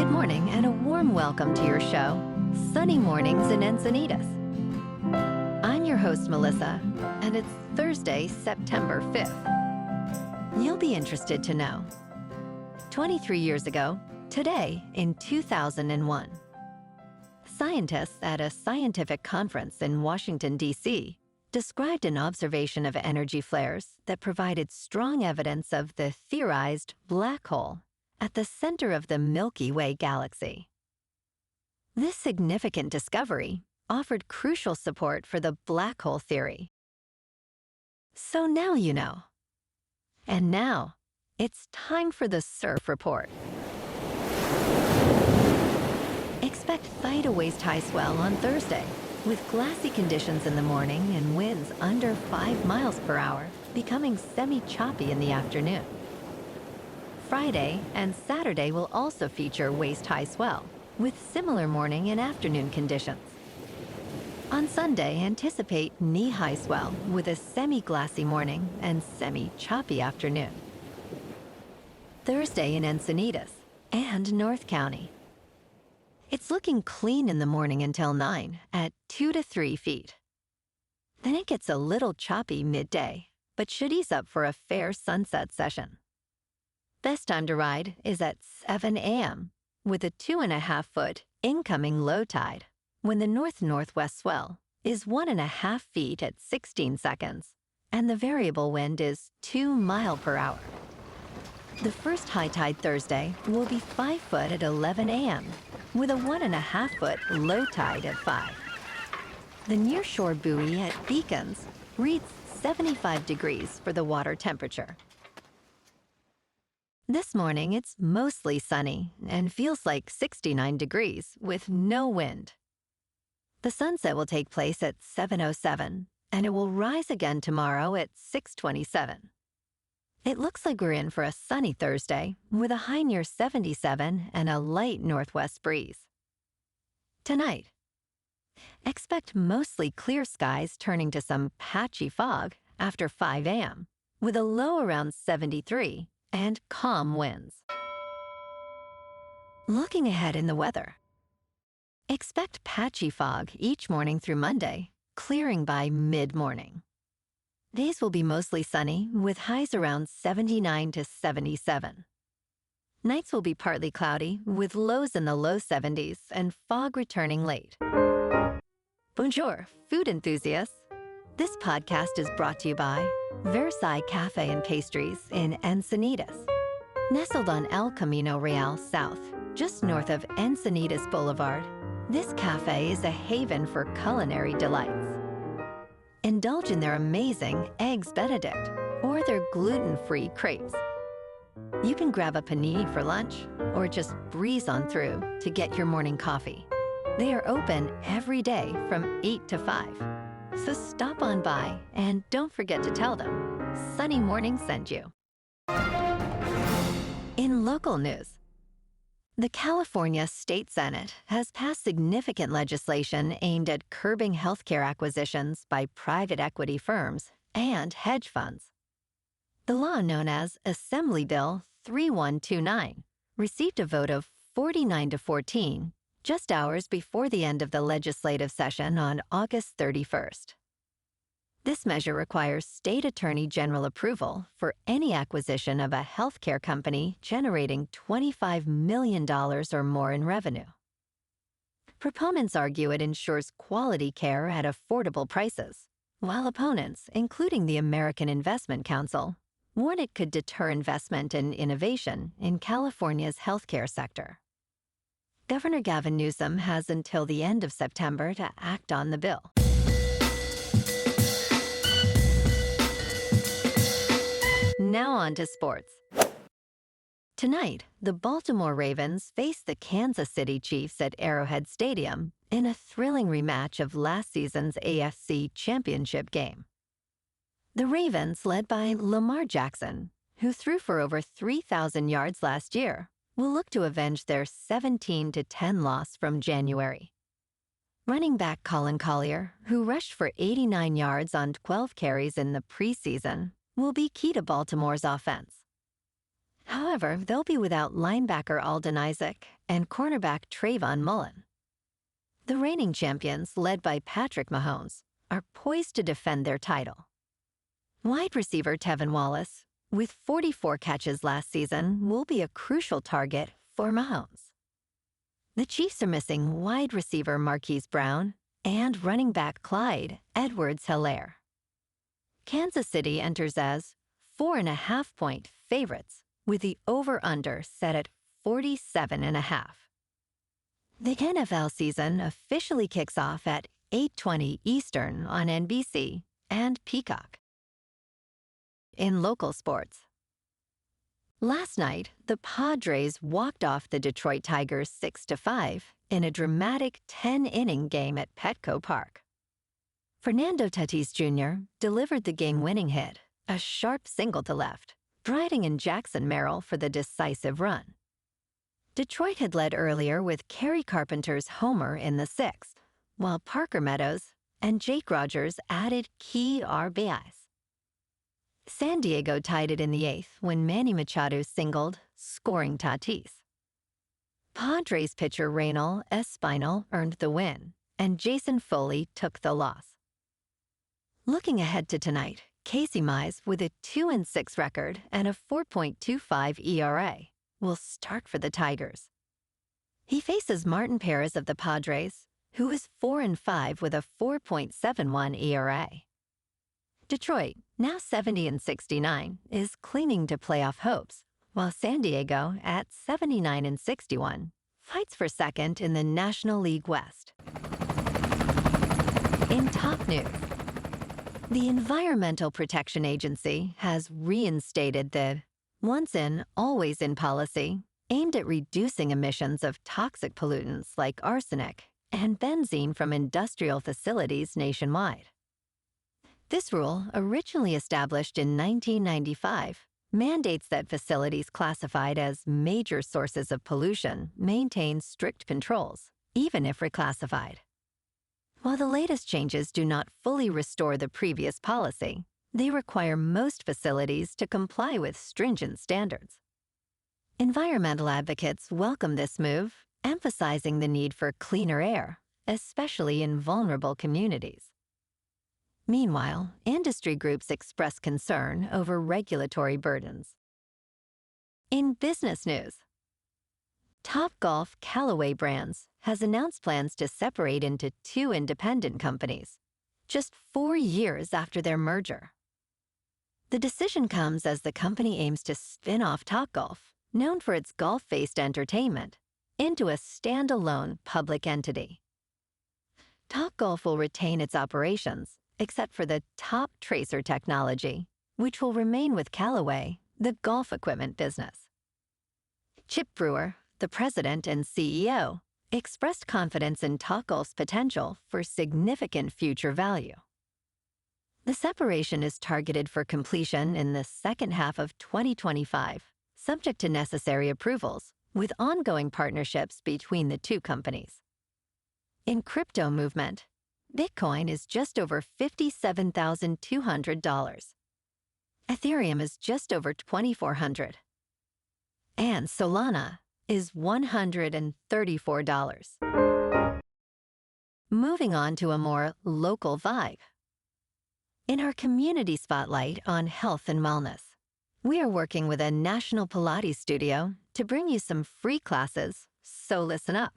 Good morning and a warm welcome to your show, Sunny Mornings in Encinitas. I'm your host, Melissa, and it's Thursday, September 5th. You'll be interested to know. 23 years ago, today in 2001, scientists at a scientific conference in Washington, D.C., described an observation of energy flares that provided strong evidence of the theorized black hole at the center of the Milky Way galaxy. This significant discovery offered crucial support for the black hole theory. So now you know. And now, it's time for the surf report. Expect thigh to waist high swell on Thursday, with glassy conditions in the morning and winds under 5 miles per hour, becoming semi-choppy in the afternoon. Friday and Saturday will also feature waist-high swell, with similar morning and afternoon conditions. On Sunday, anticipate knee-high swell with a semi-glassy morning and semi-choppy afternoon. Thursday in Encinitas and North County. It's looking clean in the morning until 9 at 2 to 3 feet. Then it gets a little choppy midday, but should ease up for a fair sunset session. Best time to ride is at 7 a.m. with a 2.5-foot incoming low tide when the north-northwest swell is 1.5 feet at 16 seconds and the variable wind is 2 miles per hour. The first high tide Thursday will be 5 foot at 11 a.m. with a 1.5-foot low tide at 5. The nearshore buoy at Beacons reads 75 degrees for the water temperature. This morning, it's mostly sunny and feels like 69 degrees with no wind. The sunset will take place at 7:07, and it will rise again tomorrow at 6:27. It looks like we're in for a sunny Thursday with a high near 77 and a light northwest breeze. Tonight, expect mostly clear skies turning to some patchy fog after 5 a.m. with a low around 73 and calm winds. Looking ahead in the weather, expect patchy fog each morning through Monday, clearing by mid-morning. Days will be mostly sunny, with highs around 79 to 77. Nights will be partly cloudy, with lows in the low 70s and fog returning late. Bonjour, food enthusiasts. This podcast is brought to you by Versailles Cafe and Pastries in Encinitas. Nestled on El Camino Real South, just north of Encinitas Boulevard, this cafe is a haven for culinary delights. Indulge in their amazing Eggs Benedict or their gluten-free crepes. You can grab a panini for lunch or just breeze on through to get your morning coffee. They are open every day from 8 to 5. So stop on by and don't forget to tell them Sunny Morning sent you. In local news, the California State Senate has passed significant legislation aimed at curbing healthcare acquisitions by private equity firms and hedge funds. The law, known as Assembly Bill 3129, received a vote of 49 to 14 just hours before the end of the legislative session on August 31st. This measure requires state attorney general approval for any acquisition of a healthcare company generating $25 million or more in revenue. Proponents argue it ensures quality care at affordable prices, while opponents, including the American Investment Council, warn it could deter investment and innovation in California's healthcare sector. Governor Gavin Newsom has until the end of September to act on the bill. Now on to sports. Tonight, the Baltimore Ravens face the Kansas City Chiefs at Arrowhead Stadium in a thrilling rematch of last season's AFC Championship game. The Ravens, led by Lamar Jackson, who threw for over 3,000 yards last year, will look to avenge their 17-10 loss from January. Running back Colin Collier, who rushed for 89 yards on 12 carries in the preseason, will be key to Baltimore's offense. However, they'll be without linebacker Alden Isaac and cornerback Trayvon Mullen. The reigning champions, led by Patrick Mahomes, are poised to defend their title. Wide receiver Tevin Wallace, with 44 catches last season, will be a crucial target for Mahomes. The Chiefs are missing wide receiver Marquise Brown and running back Clyde Edwards-Helaire. Kansas City enters as 4.5-point favorites, with the over-under set at 47.5. The NFL season officially kicks off at 8:20 Eastern on NBC and Peacock. In local sports, last night, the Padres walked off the Detroit Tigers 6-5 in a dramatic 10-inning game at Petco Park. Fernando Tatis Junior delivered the game-winning hit, a sharp single to left, driving in Jackson Merrill for the decisive run. Detroit had led earlier with Kerry Carpenter's homer in the sixth, while Parker Meadows and Jake Rogers added key RBIs. San Diego tied it in the eighth when Manny Machado singled, scoring Tatis. Padres pitcher Reynel Espinal earned the win, and Jason Foley took the loss. Looking ahead to tonight, Casey Mize, with a 2-6 record and a 4.25 ERA, will start for the Tigers. He faces Martin Perez of the Padres, who is 4-5 with a 4.71 ERA. Detroit, now 70-69, is clinging to playoff hopes, while San Diego, at 79-61, fights for second in the National League West. In top news, the Environmental Protection Agency has reinstated the once-in, always-in policy aimed at reducing emissions of toxic pollutants like arsenic and benzene from industrial facilities nationwide. This rule, originally established in 1995, mandates that facilities classified as major sources of pollution maintain strict controls, even if reclassified. While the latest changes do not fully restore the previous policy, they require most facilities to comply with stringent standards. Environmental advocates welcome this move, emphasizing the need for cleaner air, especially in vulnerable communities. Meanwhile, industry groups express concern over regulatory burdens. In business news, Topgolf Callaway Brands has announced plans to separate into two independent companies, just 4 years after their merger. The decision comes as the company aims to spin off Topgolf, known for its golf-based entertainment, into a standalone public entity. Topgolf will retain its operations, except for the Top Tracer technology, which will remain with Callaway, the golf equipment business. Chip Brewer, the president and CEO, expressed confidence in Topgolf's potential for significant future value. The separation is targeted for completion in the second half of 2025, subject to necessary approvals, with ongoing partnerships between the two companies. In crypto movement, Bitcoin is just over $57,200. Ethereum is just over $2,400. And Solana is $134. Moving on to a more local vibe. In our community spotlight on health and wellness, we are working with a national Pilates studio to bring you some free classes, so listen up.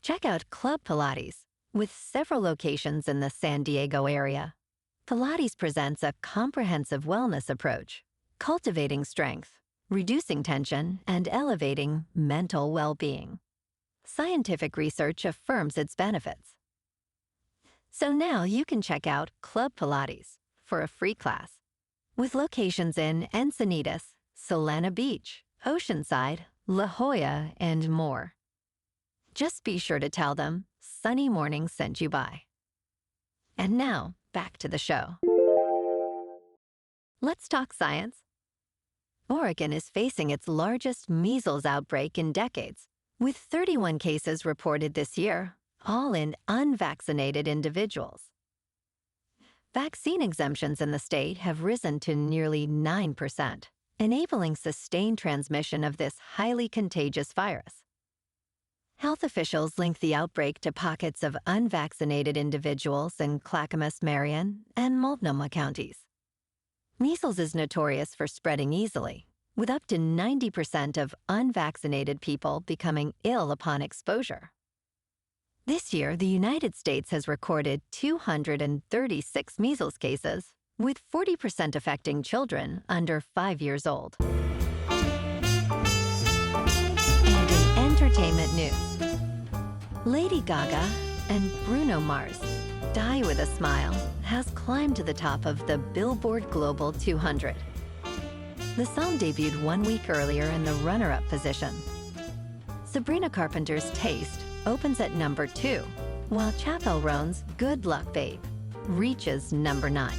Check out Club Pilates. With several locations in the San Diego area, Pilates presents a comprehensive wellness approach, cultivating strength, reducing tension, and elevating mental well-being. Scientific research affirms its benefits. So now you can check out Club Pilates for a free class, with locations in Encinitas, Solana Beach, Oceanside, La Jolla, and more. Just be sure to tell them Sunny Morning sent you by. And now, back to the show. Let's talk science. Oregon is facing its largest measles outbreak in decades, with 31 cases reported this year, all in unvaccinated individuals. Vaccine exemptions in the state have risen to nearly 9%, enabling sustained transmission of this highly contagious virus. Health officials link the outbreak to pockets of unvaccinated individuals in Clackamas, Marion, and Multnomah counties. Measles is notorious for spreading easily, with up to 90% of unvaccinated people becoming ill upon exposure. This year, the United States has recorded 236 measles cases, with 40% affecting children under 5 years old. And in entertainment news, Lady Gaga and Bruno Mars, Die with a Smile, has climbed to the top of the Billboard Global 200. The song debuted 1 week earlier in the runner-up position. Sabrina Carpenter's Taste opens at number 2, while Chappell Roan's Good Luck Babe reaches number 9.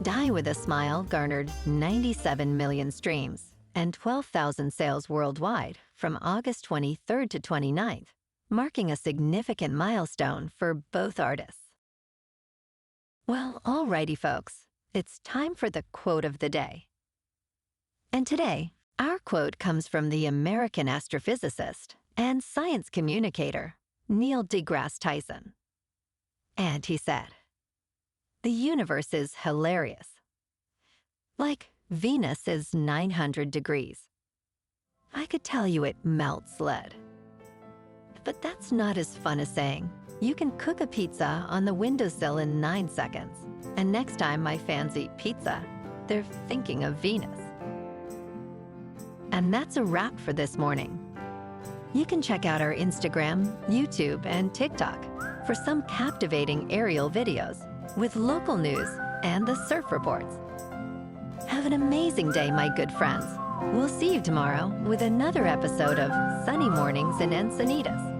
Die with a Smile garnered 97 million streams and 12,000 sales worldwide from August 23rd to 29th, marking a significant milestone for both artists. Well, alrighty folks, it's time for the quote of the day. And today, our quote comes from the American astrophysicist and science communicator, Neil deGrasse Tyson. And he said, "The universe is hilarious. Like Venus is 900 degrees. I could tell you it melts lead. But that's not as fun as saying, you can cook a pizza on the windowsill in 9 seconds, and next time my fans eat pizza, they're thinking of Venus." And that's a wrap for this morning. You can check out our Instagram, YouTube, and TikTok for some captivating aerial videos with local news and the surf reports. Have an amazing day, my good friends. We'll see you tomorrow with another episode of Sunny Mornings in Encinitas.